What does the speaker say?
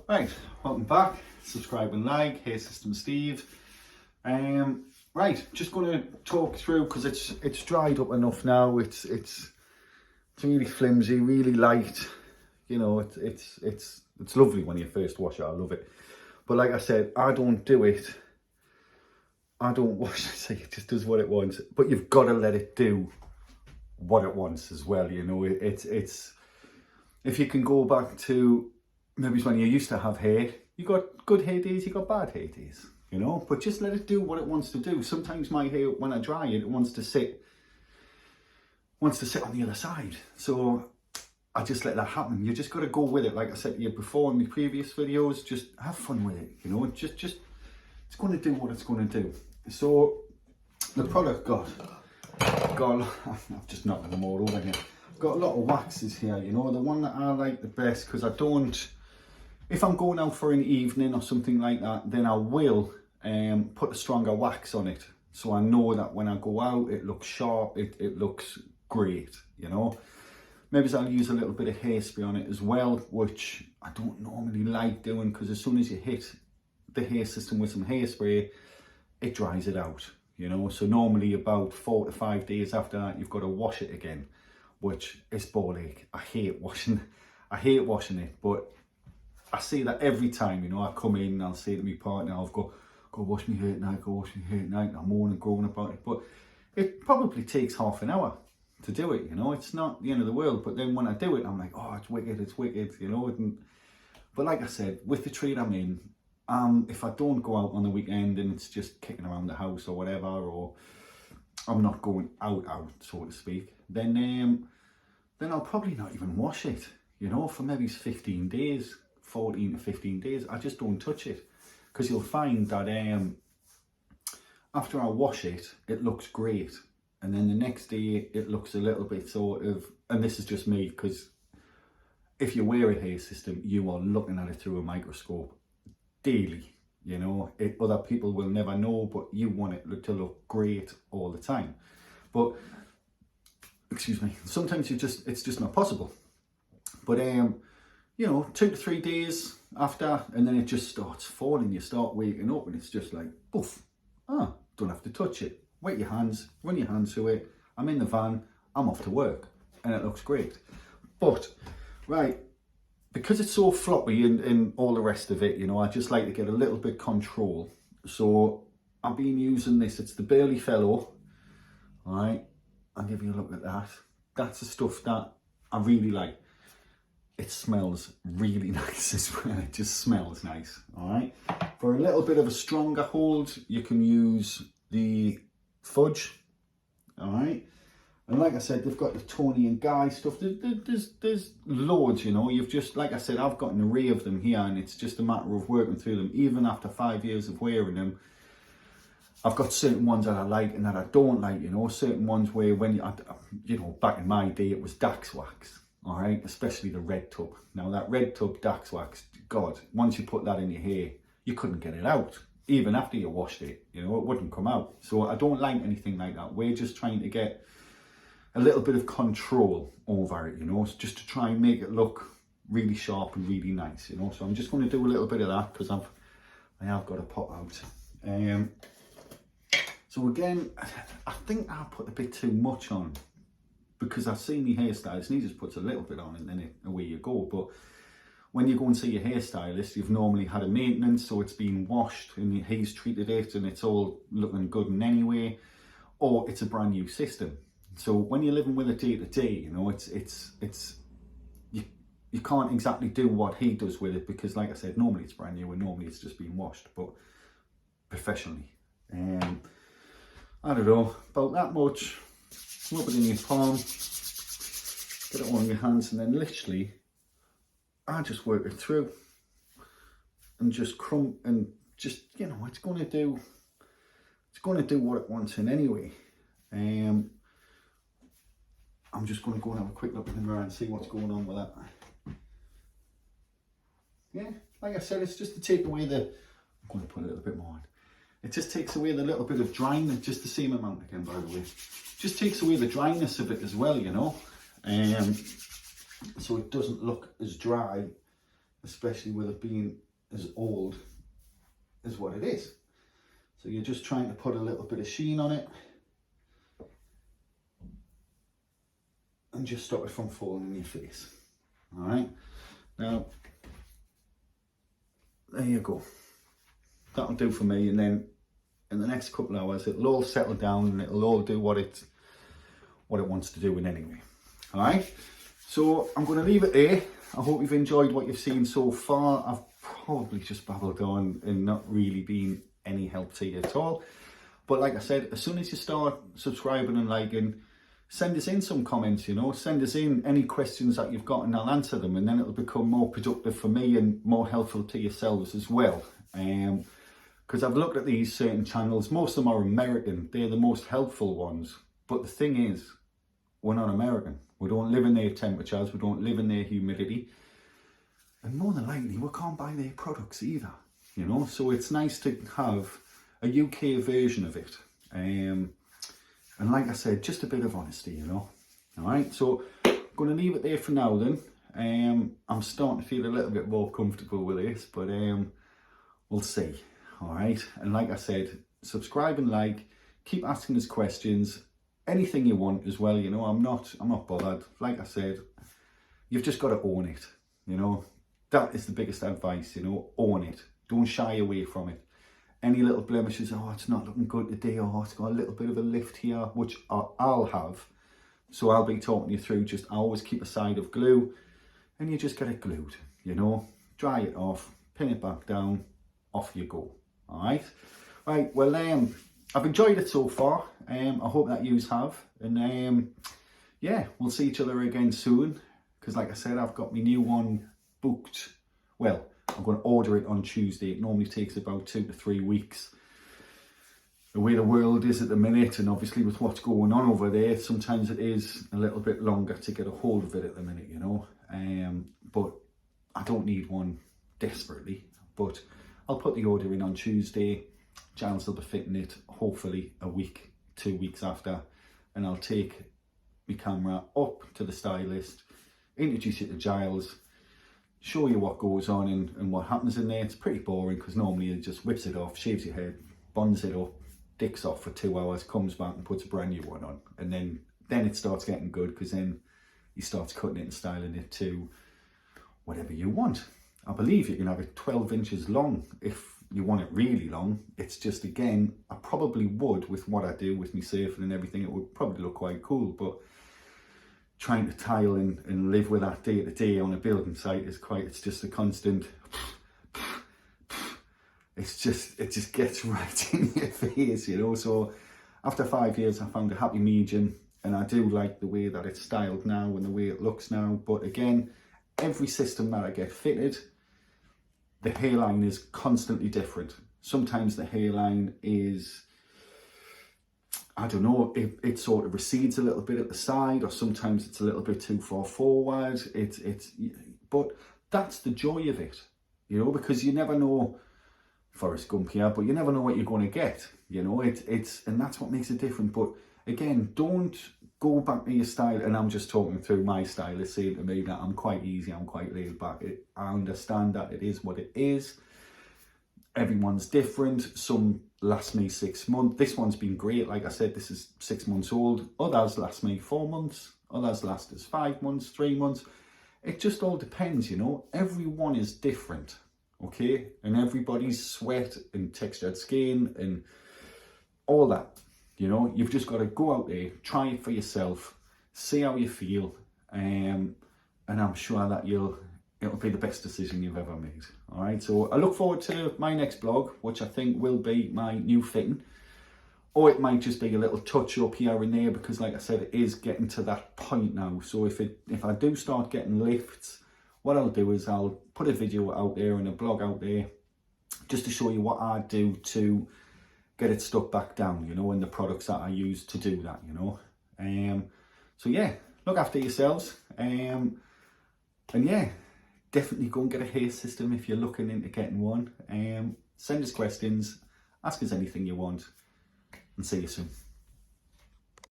Right, welcome back. Subscribe and like. Hey, System Steve. Right, just going to talk through because it's dried up enough now. It's really flimsy, really light. You know, it's lovely when you first wash it. I love it, but like I said, I don't do it. I don't wash it. So it just does what it wants. But you've got to let it do what it wants as well. You know, it's if you can go back to maybe when you used to have hair, you got good hair days, you got bad hair days, you know, but just let it do what it wants to do. Sometimes my hair, when I dry it, it wants to sit on the other side. So I just let that happen. You just got to go with it. Like I said to you before in my previous videos, just have fun with it, you know, just it's going to do what it's going to do. So the product got I've just knocked them all over here. Got a lot of waxes here, you know. The one that I like the best, because I don't, if I'm going out for an evening or something like that, then I will put a stronger wax on it, so I know that when I go out it looks sharp, it looks great, you know. Maybe I'll use a little bit of hairspray on it as well, which I don't normally like doing, because as soon as you hit the hair system with some hairspray, it dries it out, you know. So normally about 4 to 5 days after that, you've got to wash it again, which is ball ache. I hate washing it, but I see that every time, you know. I come in and I'll say to my partner, I've got go wash my hair tonight, go wash my hair tonight, and I'm moaning and groaning about it, but it probably takes half an hour to do it, you know. It's not the end of the world, but then when I do it, I'm like, oh, it's wicked, you know. But like I said, with the trade I'm in, if I don't go out on the weekend and it's just kicking around the house or whatever, or I'm not going out, so to speak, then I'll probably not even wash it, you know, for maybe 15 days, 14 to 15 days. I just don't touch it, because you'll find that after I wash it, it looks great. And then the next day it looks a little bit sort of, and this is just me, because if you wear a hair system, you are looking at it through a microscope daily, you know. Other people will never know, but you want it to look great all the time. But excuse me, sometimes it's just not possible. But you know, 2 to 3 days after, and then it just starts falling. You start waking up and it's just like, poof, don't have to touch it. Wet your hands, run your hands through it. I'm in the van, I'm off to work, and it looks great. But right, because it's so floppy and all the rest of it, you know, I just like to get a little bit control. So I've been using this. It's the Burley Fellow. All right, I'll give you a look at that. That's the stuff that I really like. It smells really nice as well. It just smells nice. All right. For a little bit of a stronger hold, you can use the Fudge. All right. And like I said, they've got the Tony and Guy stuff. There's loads, you know. You've just, like I said, I've got an array of them here, and it's just a matter of working through them. Even after 5 years of wearing them, I've got certain ones that I like and that I don't like, you know. Certain ones where you know, back in my day, it was Dax wax, all right? Especially the red tub. Now that red tub Dax wax, God, once you put that in your hair, you couldn't get it out. Even after you washed it, you know, it wouldn't come out. So I don't like anything like that. We're just trying to get a little bit of control over it, you know, just to try and make it look really sharp and really nice, you know. So I'm just going to do a little bit of that, because I have got a pot out. So again, I think I put a bit too much on, because I've seen my hairstylist and he just puts a little bit on and then away you go. But when you go and see your hairstylist, you've normally had a maintenance, so it's been washed and he's treated it and it's all looking good in any way, or it's a brand new system. So when you're living with it day to day, you know, you can't exactly do what he does with it, because like I said, normally it's brand new and normally it's just been washed, but professionally. I don't know, about that much. Rub it in your palm, get it all in your hands, and then literally I just work it through and just crumb, and just, you know, it's going to do what it wants in anyway. I'm just going to go and have a quick look in the mirror and see what's going on with that. Yeah, like I said, it's just to take away I'm going to put a little bit more on. It just takes away the little bit of dryness, just the same amount again, by the way. Just takes away the dryness of it as well, you know. So it doesn't look as dry especially with it being as old as what it is. So you're just trying to put a little bit of sheen on it and just stop it from falling in your face. All right, now there you go. That'll do for me, and then in the next couple of hours it'll all settle down and it'll all do what it wants to do in anyway. All right, so I'm going to leave it there. I hope you've enjoyed what you've seen so far. I've probably just babbled on and not really been any help to you at all, but like I said, as soon as you start subscribing and liking, send us in some comments, you know, send us in any questions that you've got and I'll answer them, and then it'll become more productive for me and more helpful to yourselves as well. Because I've looked at these certain channels, most of them are American, they're the most helpful ones, but the thing is, we're not American. We don't live in their temperatures, we don't live in their humidity, and more than likely we can't buy their products either, you know. So it's nice to have a UK version of it, and like I said, just a bit of honesty, you know. All right, so I'm going to leave it there for now then. I'm starting to feel a little bit more comfortable with this, but we'll see. All right, and like I said, subscribe and like, keep asking us questions, anything you want as well, you know. I'm not bothered. Like I said, you've just got to own it, you know. That is the biggest advice, you know. Own it, don't shy away from it. Any little blemishes, oh, it's not looking good today, or it's got a little bit of a lift here, which I'll have, so I'll be talking you through. Just I always keep a side of glue, and you just get it glued, you know. Dry it off, pin it back down, off you go. All right, right, well, I've enjoyed it so far. I hope that yous have, and yeah, we'll see each other again soon, because like I said, I've got my new one booked. Well, I'm going to order it on Tuesday. It normally takes about 2 to 3 weeks. The way the world is at the minute, and obviously with what's going on over there, sometimes it is a little bit longer to get a hold of it at the minute, you know. But I don't need one desperately, but I'll put the order in on Tuesday. Giles will be fitting it hopefully a week, 2 weeks after, and I'll take my camera up to the stylist, introduce it to Giles, show you what goes on and what happens in there. It's pretty boring, because normally it just whips it off, shaves your head, bonds it up, dicks off for 2 hours, comes back and puts a brand new one on, and then it starts getting good, because then he starts cutting it and styling it to whatever you want. I believe you can have it 12 inches long if you want it really long. It's just, again, I probably would, with what I do with my surfing and everything, it would probably look quite cool, but trying to tile and live with that day to day on a building site is it's just a constant, it just gets right in your face, you know. So after 5 years, I found a happy medium, and I do like the way that it's styled now and the way it looks now. But again, every system that I get fitted, the hairline is constantly different. Sometimes the hairline is, I don't know, it sort of recedes a little bit at the side, or sometimes it's a little bit too far forward. But that's the joy of it, you know, because you never know, Forrest Gump here, but you never know what you're going to get, you know. And that's what makes it different. But again, don't go back to your style, and I'm just talking through my style. It's saying to me that I'm quite easy, I'm quite laid back. I understand that it is what it is. Everyone's different. Some last me 6 months. This one's been great. Like I said, this is 6 months old. Others last me 4 months. Others last us 5 months, 3 months. It just all depends, you know. Everyone is different, okay? And everybody's sweat and textured skin and all that, you know. You've just got to go out there, try it for yourself, see how you feel, and I'm sure that it'll be the best decision you've ever made. All right, so I look forward to my next vlog, which I think will be my new fitting, or it might just be a little touch up here and there, because like I said, it is getting to that point now. So if I do start getting lifts, what I'll do is I'll put a video out there and a blog out there just to show you what I do to get it stuck back down, you know, and the products that I use to do that, you know. So yeah, look after yourselves, and yeah, definitely go and get a hair system if you're looking into getting one. Send us questions, ask us anything you want, and see you soon.